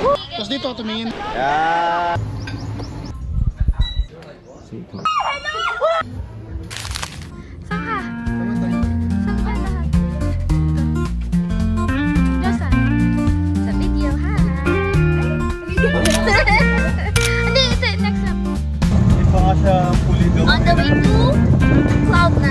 Tapos dito, tumingin. Yeah. On the way to Cloud9.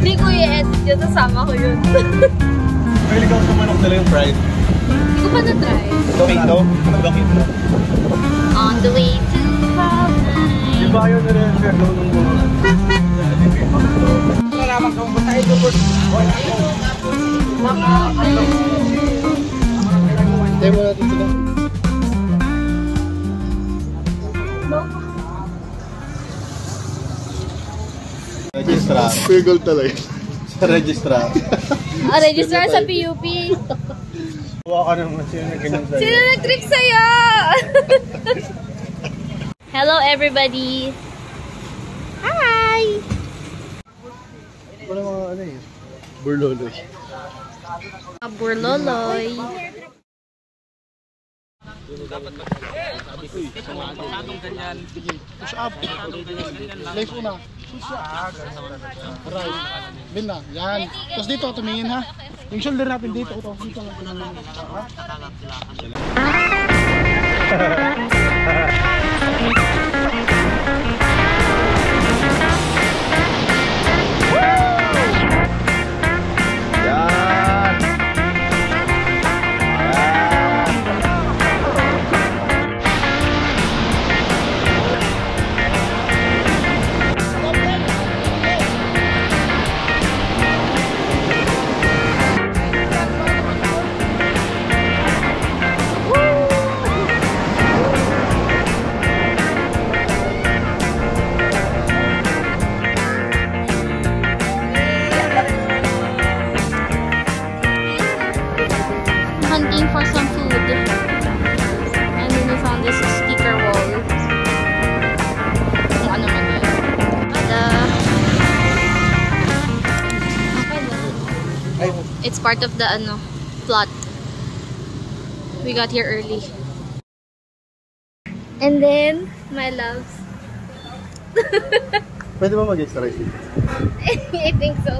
Hindi ko i-edit yun, nasama ko yun. Pwede ka sumanok nila yung fried. Hindi ko pa na-try. Tomato? Tomato. On the way to Cloud9. Di ba yun na rin nung mga? Wala naman kang batayin ko po. Tayo mo natin sila. Registrar. Pigol talaga. Sa registrar. Registrar sa PUP. Huwa ka naman sino na ganyan sa'yo. Sino nag-trip sa'yo? Hello everybody! Hi! Wala mga ano eh. Burloloy. Burloloy. Push up. Life una. Push up. Right. Bin na. Yan. Tapos dito, tumingin ha. Yung shoulder natin dito. Ito. Dito lang. Hunting for some food. And then we found this sticker wall. Kung ano man yun. It's part of the plot. We got here early. And then, my loves. Pwede ba mag-extra rice? I think so.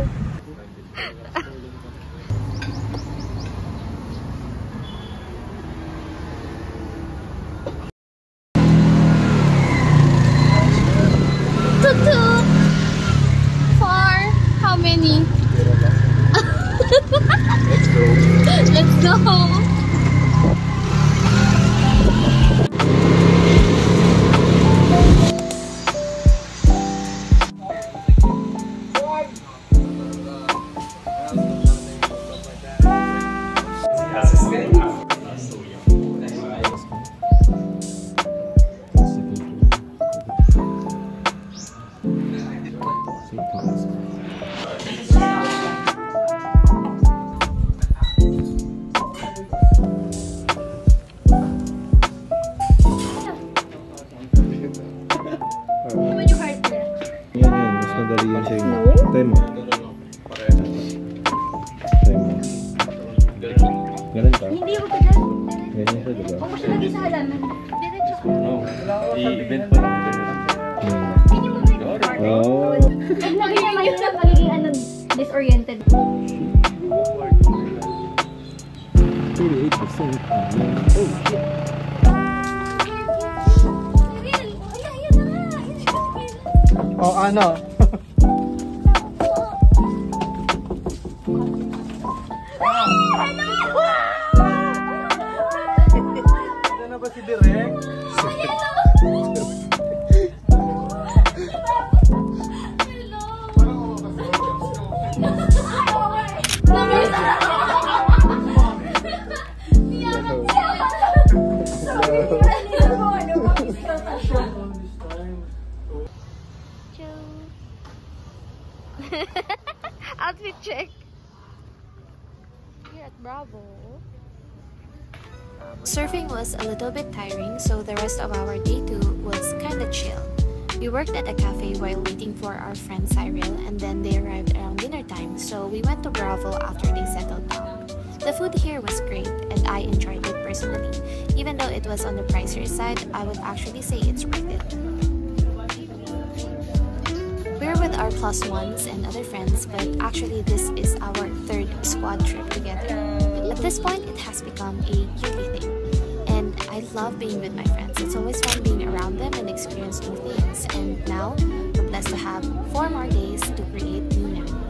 Tuk-tuk! For how many? Let's go. Let's go! Time mo. Ganun ka? Hindi ako tagal. Ganyan siya, diba? Kung siya lagi sa halaman. Diretso ka. No. I-event pa lang. Hindi mo mag-record. Oh. Pag lagi naman yun ang magiging disoriented. 38%. Oh, shit. Oh, ano? Ano ba si Direk? Outfit check. Here at Bravo. Surfing was a little bit tiring, so the rest of our day 2 was kinda chill. We worked at a cafe while waiting for our friend Cyril, and then they arrived around dinner time, so we went to Bravo after they settled down. The food here was great, and I enjoyed it personally. Even though it was on the pricier side, I would actually say it's worth it. We're with our plus ones and other friends, but actually this is our third squad trip together. At this point, it has become a yearly thing. And I love being with my friends. It's always fun being around them and experience new things. And now, we're blessed to have 4 more days to create new memories.